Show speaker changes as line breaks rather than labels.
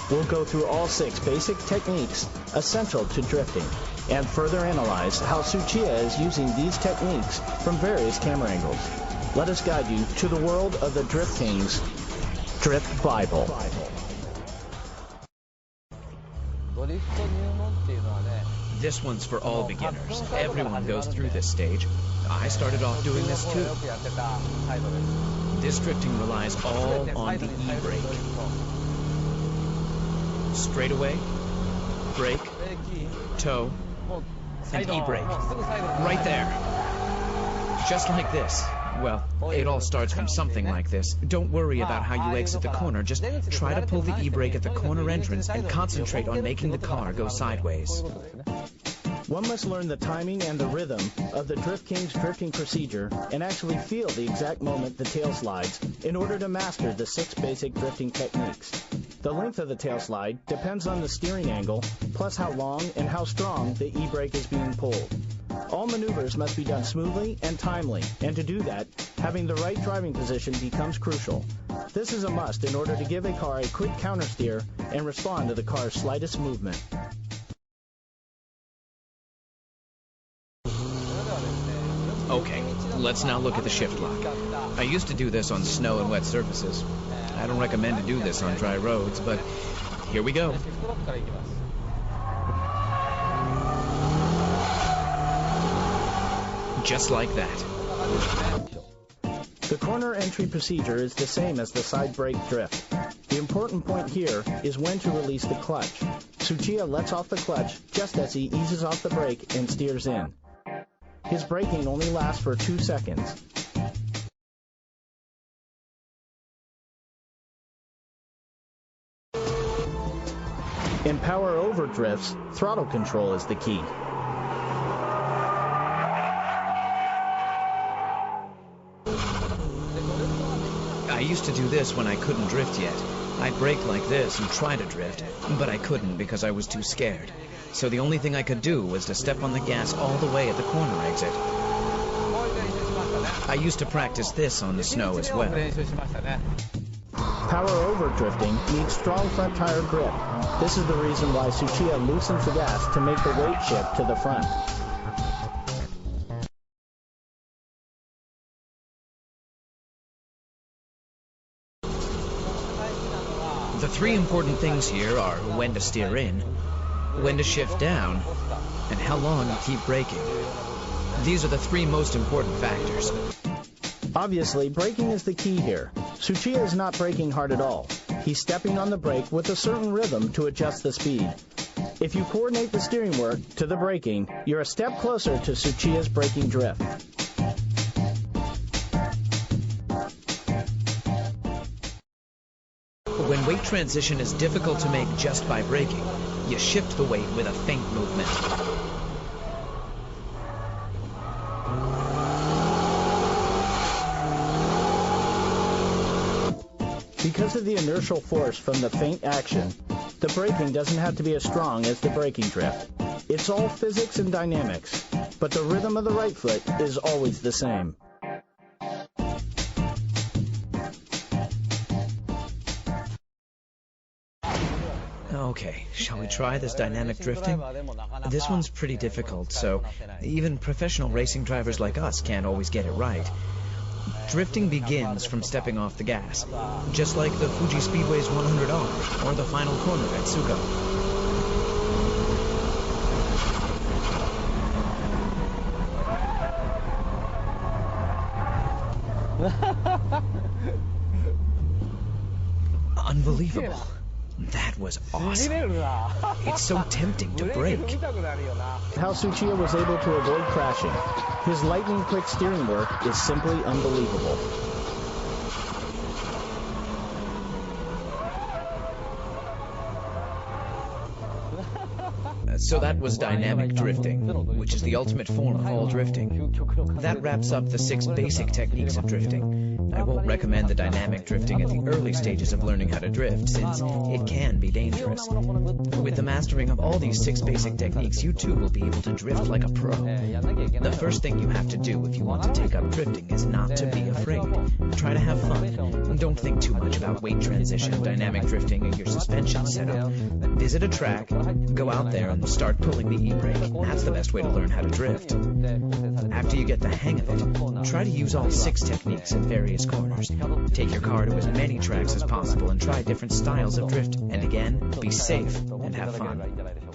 we'll go through all 6 basic techniques essential to drifting and further analyze how Tsuchiya is using these techniques from various camera angles. Let us guide you to the world of the Drift King's Drift Bible.
This one's for all beginners. Everyone goes through this stage. I started off doing this too. This drifting relies all on the e-brake. Straightaway, brake, toe, and e-brake. Right there. Just like this. Well, it all starts from something like this. Don't worry about how you exit the corner. Just try to pull the e-brake at the corner entrance and concentrate on making the car go sideways.
One must learn the timing and the rhythm of the Drift King's drifting procedure and actually feel the exact moment the tail slides in order to master the 6 basic drifting techniques. The length of the tail slide depends on the steering angle, plus how long and how strong the e-brake is being pulled. All maneuvers must be done smoothly and timely, and to do that, having the right driving position becomes crucial. This is a must in order to give a car a quick countersteer and respond to the car's slightest movement.
Okay, let's now look at the shift lock. I used to do this on snow and wet surfaces. I don't recommend to do this on dry roads, but here we go. Just like that.
The corner entry procedure is the same as the side brake drift. The important point here is when to release the clutch. Tsuchiya lets off the clutch just as he eases off the brake and steers in. His braking only lasts for 2 seconds. In power over drifts, throttle control is the key.
I used to do this when I couldn't drift yet. I'd brake like this and try to drift, but I couldn't because I was too scared. So the only thing I could do was to step on the gas all the way at the corner exit. I used to practice this on the snow as well.
Power over drifting needs strong front tire grip. This is the reason why Tsuchiya loosens the gas to make the weight shift to the front.
The 3 important things here are when to steer in, when to shift down, and how long to keep braking. These are the 3 most important factors.
Obviously, braking is the key here. Tsuchiya is not braking hard at all. He's stepping on the brake with a certain rhythm to adjust the speed. If you coordinate the steering work to the braking, you're a step closer to Tsuchiya's braking drift.
When weight transition is difficult to make just by braking, you shift the weight with a feint movement.
Because of the inertial force from the feint action, the braking doesn't have to be as strong as the braking drift. It's all physics and dynamics, but the rhythm of the right foot is always the same.
Okay, shall we try this dynamic drifting? This one's pretty difficult, so even professional racing drivers like us can't always get it right. Drifting begins from stepping off the gas, just like the Fuji Speedway's 100R or the final corner at Tsugo. Unbelievable. That was awesome. It's so tempting to brake.
How Tsuchiya was able to avoid crashing. His lightning-quick steering work is simply unbelievable.
So that was dynamic drifting, which is the ultimate form of all drifting. That wraps up the 6 basic techniques of drifting. I won't recommend the dynamic drifting at the early stages of learning how to drift, since it can be dangerous. With the mastering of all these 6 basic techniques, you too will be able to drift like a pro. The first thing you have to do if you want to take up drifting is not to be afraid. Try to have fun. Don't think too much about weight transition, dynamic drifting, and your suspension setup. Visit a track, go out there and start pulling the e-brake. That's the best way to learn how to drift. After you get the hang of it, try to use all 6 techniques in various corners. Take your car to as many tracks as possible and try different styles of drift. And again, be safe and have fun.